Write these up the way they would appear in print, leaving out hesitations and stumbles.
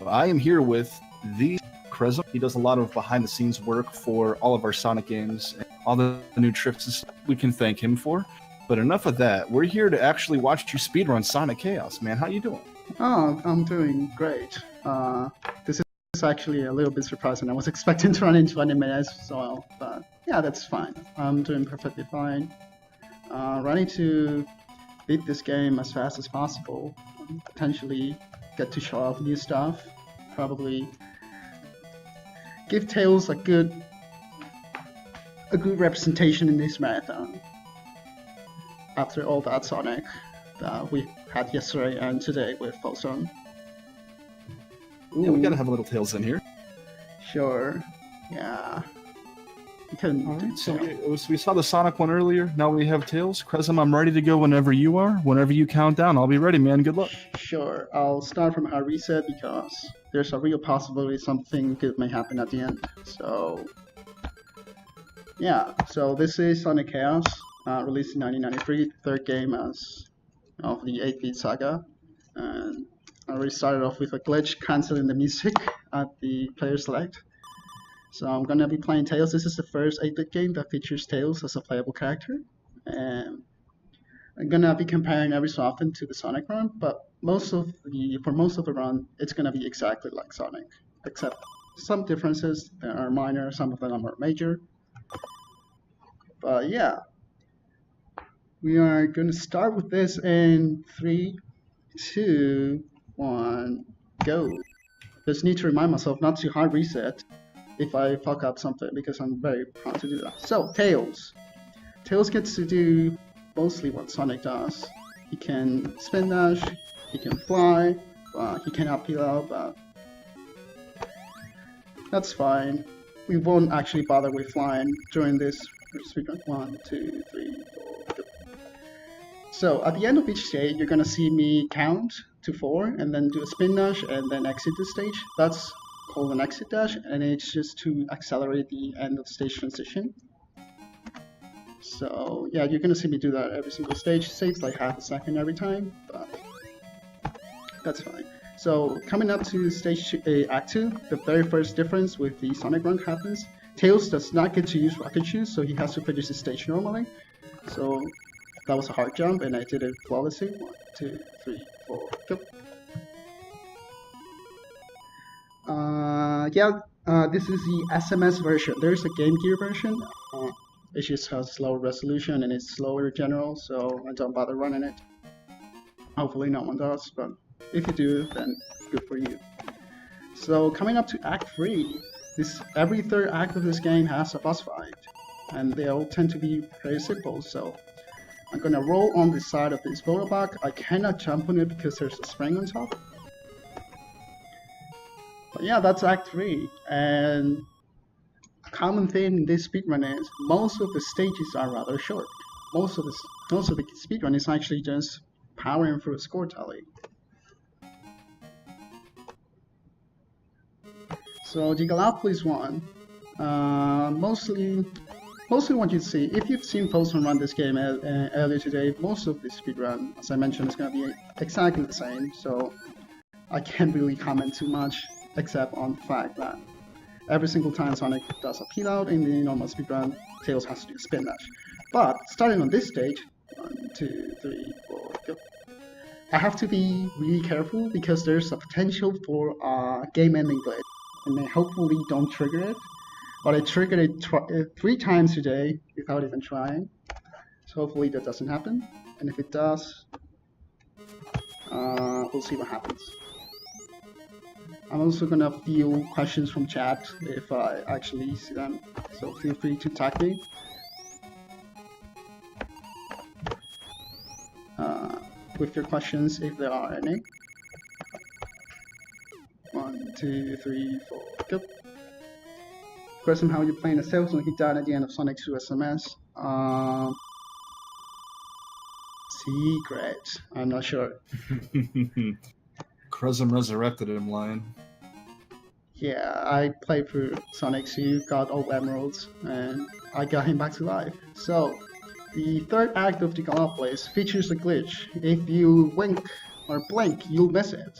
I am here with the Chrezm. He does a lot of behind-the-scenes work for all of our Sonic games and all the new tricks and stuff we can thank him for. But enough of that. We're here to actually watch you speedrun Sonic Chaos, man. How you doing? Oh, I'm doing great. This is actually a little bit surprising. I was expecting to run in 20 minutes, but yeah, that's fine. I'm doing perfectly fine. Running to beat this game as fast as possible. Potentially get to show off new stuff. Probably give Tails a good representation in this marathon. After all that Sonic that we had yesterday and today with Folsom. Yeah, we gotta have a little Tails in here. Sure. Yeah. You couldn't do so we saw the Sonic one earlier. Now we have Tails. Chrezm, I'm ready to go whenever you are. Whenever you count down, I'll be ready, man. Good luck. Sure. I'll start from hard reset because there's a real possibility something good may happen at the end. So yeah. So this is Sonic Chaos, released in 1993, third game of the 8-bit saga. And I already started off with a glitch canceling the music at the player select. So I'm gonna be playing Tails. This is the first 8-bit game that features Tails as a playable character. And I'm gonna be comparing every so often to the Sonic run, but for most of the run, it's gonna be exactly like Sonic, except some differences that are minor, some of them are more major. But yeah, we are gonna start with this in 3, 2, 1, go. Just need to remind myself not to hard reset if I fuck up something, because I'm very prone to do that. So, Tails. Tails gets to do mostly what Sonic does. He can spin dash, he can fly, he cannot peel out, but that's fine. We won't actually bother with flying during this speedrun. 1, 2, 3, 4, go. So, at the end of each stage, you're gonna see me count to 4 and then do a spin dash and then exit the stage. That's called an exit dash, and it's just to accelerate the end of stage transition. So yeah, you're gonna see me do that every single stage. Saves like half a second every time, but that's fine. So coming up to stage Act 2, the very first difference with the Sonic run happens. Tails does not get to use rocket shoes, so he has to finish the stage normally. So that was a hard jump, and I did it flawlessly. 1, 2, 3, 4, go. This is the SMS version. There's a Game Gear version. It just has low resolution and it's slower in general, so I don't bother running it. Hopefully no one does, but if you do, then good for you. So coming up to Act 3, every third act of this game has a boss fight, and they all tend to be very simple. So I'm gonna roll on the side of this photo block. I cannot jump on it because there's a spring on top. But yeah, that's Act 3, and a common theme in this speedrun is most of the stages are rather short. Most of the speedrun is actually just powering through a score tally. So the Galapagos one, mostly what you see, if you've seen Folsom run this game earlier today, most of the speedrun, as I mentioned, is going to be exactly the same. So I can't really comment too much, except on the fact that every single time Sonic does a peel out in the normal speedrun, Tails has to do a spin dash. But starting on this stage, 1, 2, 3, 4, go. I have to be really careful because there's a potential for a game-ending glitch, and I hopefully don't trigger it. But I triggered it 3 times today without even trying, so hopefully that doesn't happen. And if it does, we'll see what happens. I'm also gonna field questions from chat if I actually see them, so feel free to tag me. With your questions, if there are any. 1, 2, 3, 4, go. Chrezm, how are you playing as Tails when he died at the end of Sonic 2 SMS? Secret. I'm not sure. Chrezm resurrected him, Lion. Yeah, I played through Sonic 2, got all emeralds, and I got him back to life. So, the third act of the Galapagos features a glitch. If you wink or blink, you'll miss it.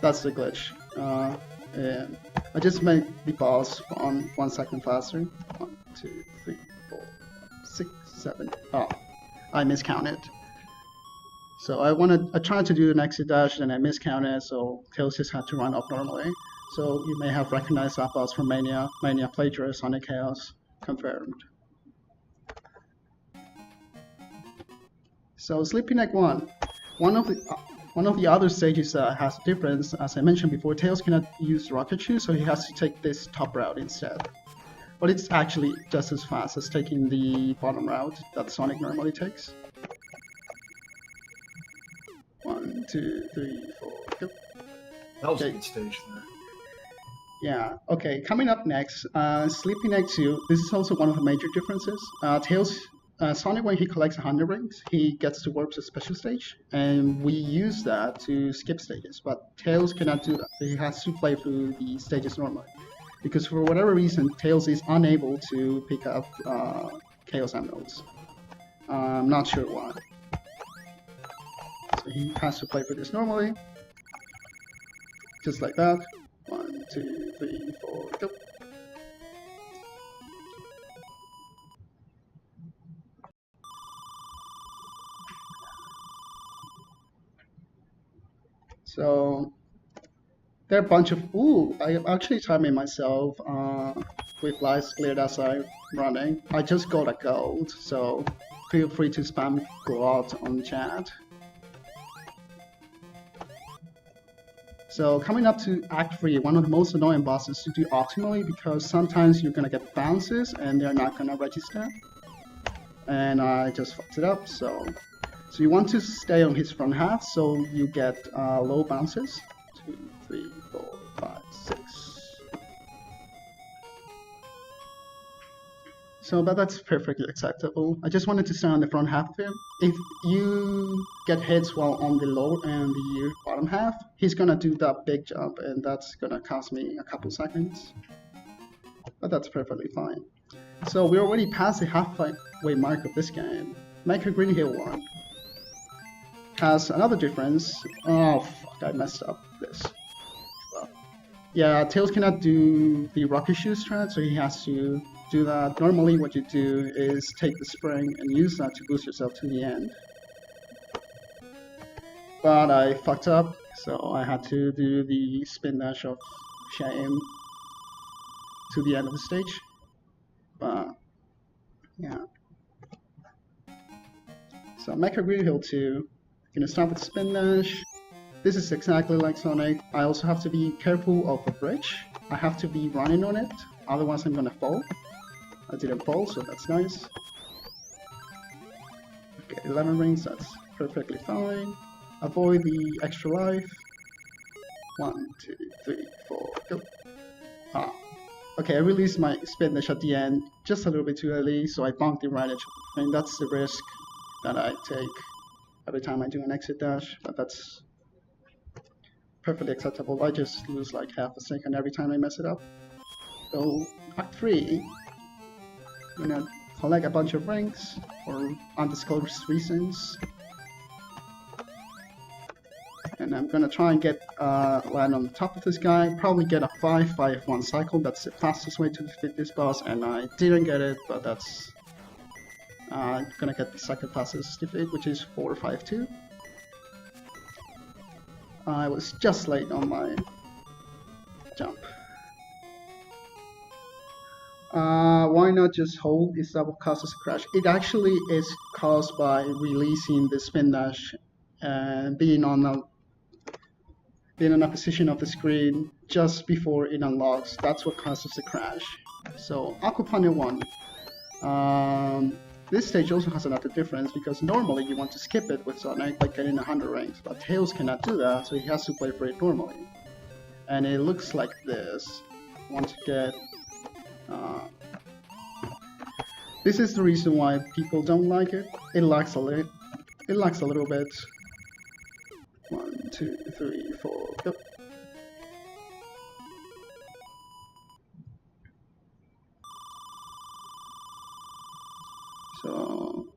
That's the glitch. And I just made the boss on 1 second faster. 1, 2, 3, 4, 6, 7. Oh, I miscounted. So I tried to do an exit dash and I miscounted, so Tails just had to run up normally. So you may have recognized that boss from Mania Playthrough, Sonic Chaos, confirmed. So Sleepy Neck 1, one of the other stages that has a difference, as I mentioned before, Tails cannot use rocket shoes, so he has to take this top route instead. But it's actually just as fast as taking the bottom route that Sonic normally takes. 1, 2, 3, 4, go. That was a good stage there. Yeah, okay, coming up next, Sleepy Neck 2, this is also one of the major differences. Sonic, when he collects 100 rings, he gets to warp to a special stage, and we use that to skip stages, but Tails cannot do that. He has to play through the stages normally. Because for whatever reason, Tails is unable to pick up Chaos Emeralds. I'm not sure why. So he has to play for this normally. Just like that. 1, 2, 3, 4, go. So there are a bunch of I actually timed it myself with lights cleared as I'm running. I just got a gold, so feel free to spam go out on chat. So coming up to Act 3, one of the most annoying bosses to do optimally, because sometimes you're gonna get bounces and they're not gonna register. And I just fucked it up, so you want to stay on his front half so you get low bounces. 2, 3, 4, 5, 6. So, but that's perfectly acceptable. I just wanted to stay on the front half of him. If you get hits while on the low and the bottom half, he's gonna do that big jump, and that's gonna cost me a couple seconds. But that's perfectly fine. So we're already past the halfway mark of this game. Micro Green Hill 1 has another difference. Oh fuck, I messed up this. Well, yeah, Tails cannot do the rocket shoe strat, so he has to do that. Normally what you do is take the spring and use that to boost yourself to the end. But I fucked up, so I had to do the spin dash of shame to the end of the stage. But yeah. So Micro Green Hill 2. Gonna start with spin dash. This is exactly like Sonic. I also have to be careful of a bridge. I have to be running on it, otherwise I'm gonna fall. I didn't fall, so that's nice. Okay, 11 rings, that's perfectly fine. Avoid the extra life. 1, 2, 3, 4, go. Ah. Okay, I released my spin dash at the end just a little bit too early, so I bonked the right edge. I mean, that's the risk that I take every time I do an exit dash, but that's perfectly acceptable. I just lose like half a second every time I mess it up. So Act 3, I'm gonna collect a bunch of rings for undisclosed reasons, and I'm gonna try and get land on the top of this guy. Probably get a 5-5-1 cycle. That's the fastest way to defeat this boss, and I didn't get it, but that's gonna get the second fastest defeat, which is 4-5-2. I was just late on my jump. Why not just hold? Is that what causes a crash? It actually is caused by releasing the spin dash and being on a position of the screen just before it unlocks. That's what causes the crash. So Aquapania 1. This stage also has another difference, because normally you want to skip it with Sonic by getting 100 rings, but Tails cannot do that, so he has to play for it normally. And it looks like this. Want to get this is the reason why people don't like it. It lags a little. It lags a little bit. 1, 2, 3, 4, go. So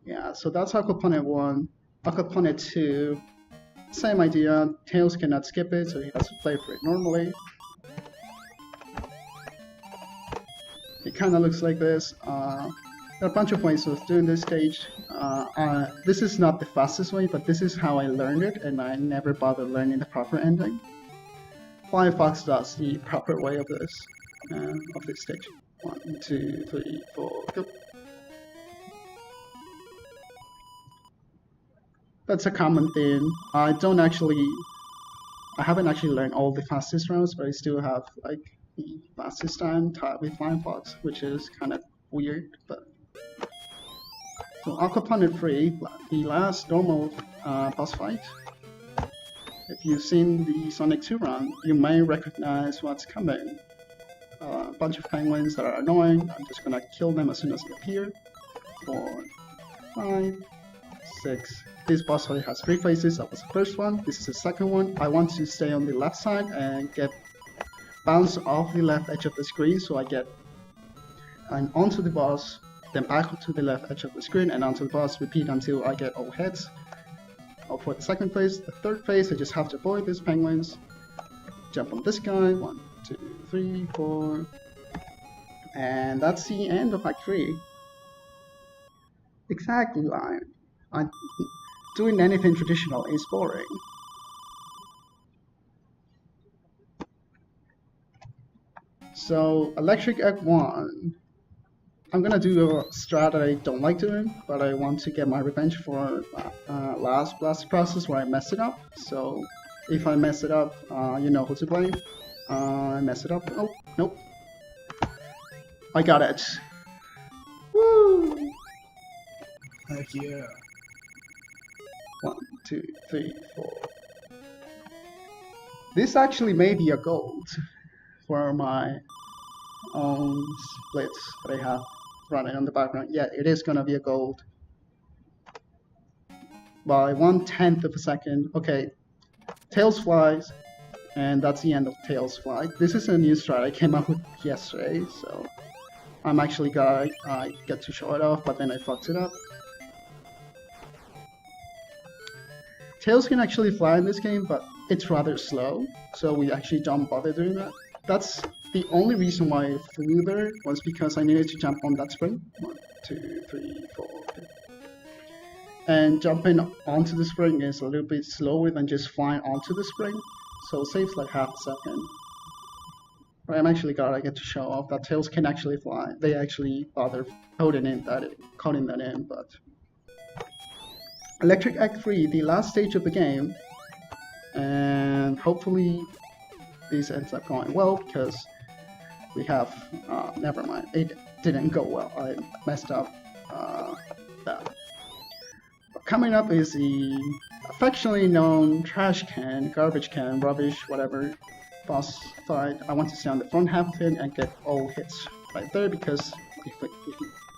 yeah, so that's Aquapania 1. Aquapania 2. Same idea, Tails cannot skip it, so he has to play for it normally. It kind of looks like this. There are a bunch of ways of doing this stage. This is not the fastest way, but this is how I learned it, and I never bothered learning the proper ending. Flying Fox does the proper way of this stage. 1, 2, 3, 4, go. That's a common theme. I haven't actually learned all the fastest routes, but I still have like the fastest time tied with Flying Fox, which is kind of weird. But so Aqua Planet 3, the last normal boss fight. If you've seen the Sonic 2 run, you may recognize what's coming. A bunch of penguins that are annoying. I'm just gonna kill them as soon as they appear. 4, 5, 6. This boss fight has 3 phases. That was the first one. This is the second one. I want to stay on the left side and get bounced off the left edge of the screen, so I get onto the boss, then back to the left edge of the screen and onto the boss. Repeat until I get all hits. For the second phase. The third phase, I just have to avoid these penguins. Jump on this guy. 1, 2, 3, 4. And that's the end of Act 3. Exactly, doing anything traditional is boring. So, Electric Egg 1. I'm gonna do a strat that I don't like doing, but I want to get my revenge for last Blast Process where I messed it up. So, if I mess it up, you know who to blame. I mess it up. Oh, nope. I got it. Woo! Heck yeah. 1, 2, 3, 4. This actually may be a gold for my own splits that I have running on the background. Yeah, it is gonna be a gold by 1/10 of a second. Okay, Tails flies, and that's the end of Tails fly. This is a new strat I came up with yesterday, so I'm actually gonna get to show it off, but then I fucked it up. Tails can actually fly in this game, but it's rather slow, so we actually don't bother doing that. That's the only reason why I flew there, was because I needed to jump on that spring. 1, 2, 3, 4. And jumping onto the spring is a little bit slower than just flying onto the spring, so it saves like half a second. But I'm actually glad I get to show off that Tails can actually fly. They actually bother coding that in, but Electric Act 3, the last stage of the game, and hopefully this ends up going well, because we have, never mind, it didn't go well. I messed up that. But coming up is the affectionately known trash can, garbage can, rubbish, whatever boss fight. I want to stay on the front half of it and get all hits right there, because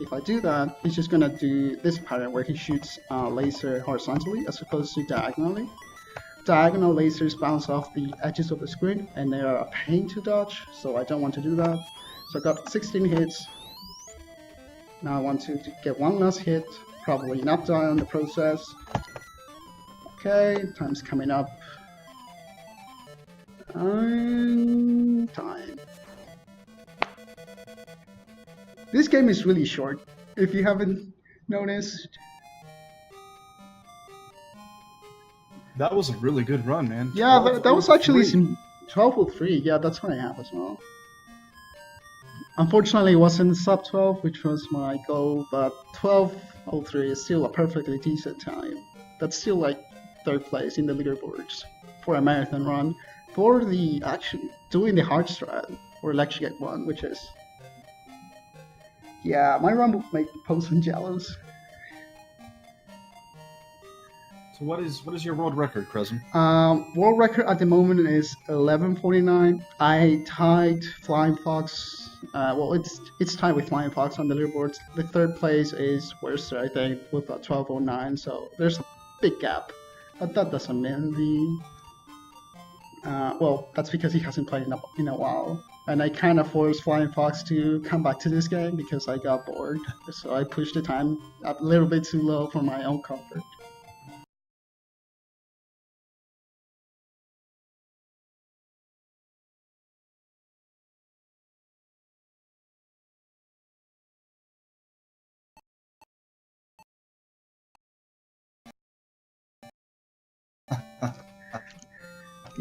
if I do that, he's just gonna do this pattern where he shoots laser horizontally as opposed to diagonally. Diagonal lasers bounce off the edges of the screen, and they are a pain to dodge, so I don't want to do that. So I got 16 hits. Now I want to get one last hit, probably not die on the process. Okay, time's coming up. Time. This game is really short, if you haven't noticed. That was a really good run, man. Yeah, that was actually 12:03. Yeah, that's what I have as well. Unfortunately, it wasn't sub 12, which was my goal, but 12:03 is still a perfectly decent time. That's still like 3rd place in the leaderboards for a marathon run. For the doing the hard strat or Electric 1, which is, yeah, my run would make Posen jealous. So what is your world record, Chrezm? World record at the moment is 11:49. I tied Flying Fox. Well, it's tied with Flying Fox on the leaderboards. The 3rd place is Worcester, I think, with 12:09. So there's a big gap, but that doesn't mean the. Well, that's because he hasn't played in a while. And I kind of forced Flying Fox to come back to this game because I got bored. So I pushed the time a little bit too low for my own comfort.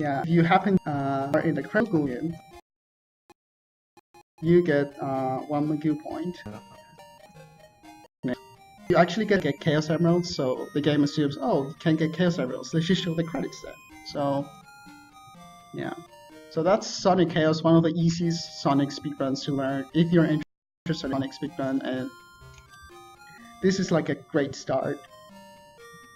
yeah, if you happen are in the Chrezm, you get 1 McGill point. You actually get Chaos Emeralds, so the game assumes, oh, you can't get Chaos Emeralds, let's just show the credits then. So, yeah. So that's Sonic Chaos, one of the easiest Sonic speedruns to learn if you're interested in Sonic speedrun, and this is like a great start.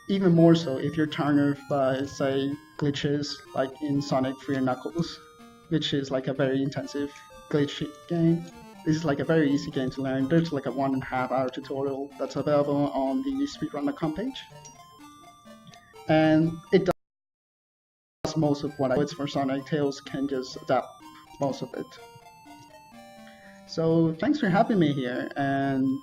Even more so if you're turned off by, say, glitches like in Sonic 3 and Knuckles, which is like a very intensive glitch game. This is like a very easy game to learn. There's like a 1.5 hour tutorial that's available on the speedrun.com page. And it does most of what I do for Sonic. Tails can just adapt most of it. So thanks for having me here, and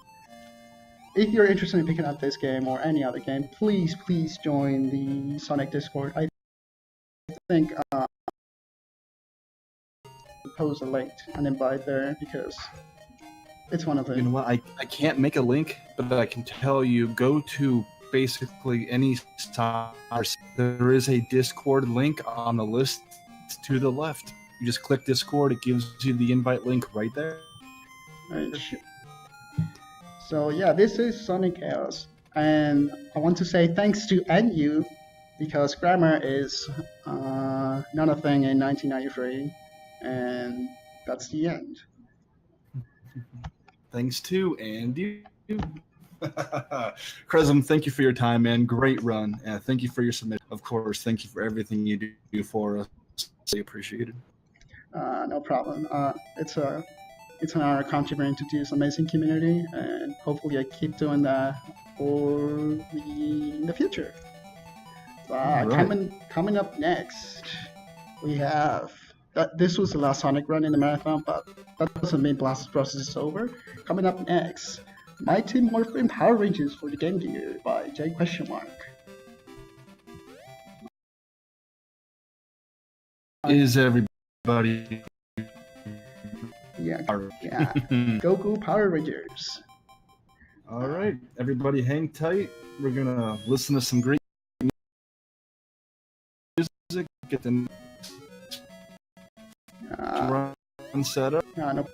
if you're interested in picking up this game or any other game, please join the Sonic Discord. I think post a link and invite there because it's one of the... You know what? I can't make a link, but I can tell you go to basically any site. There is a Discord link on the list to the left. You just click Discord, it gives you the invite link right there. Right. So yeah, this is Sonic Chaos, and I want to say thanks to NU because grammar is not a thing in 1993, and that's the end. Thanks to Andy. Chrezm, thank you for your time, man. Great run. Thank you for your submission. Of course, thank you for everything you do for us. We appreciate it. No problem. It's an honor contributing to this amazing community, and hopefully I keep doing that in the future. Right. Coming up next, we have... This was the last Sonic run in the marathon, but that doesn't mean Blast's process is over. Coming up next, Mighty Morphin Power Rangers for the Game Gear by J?. Is everybody... Yeah. Goku Power Rangers. All right, everybody hang tight. We're going to listen to some great music, get the run set up. No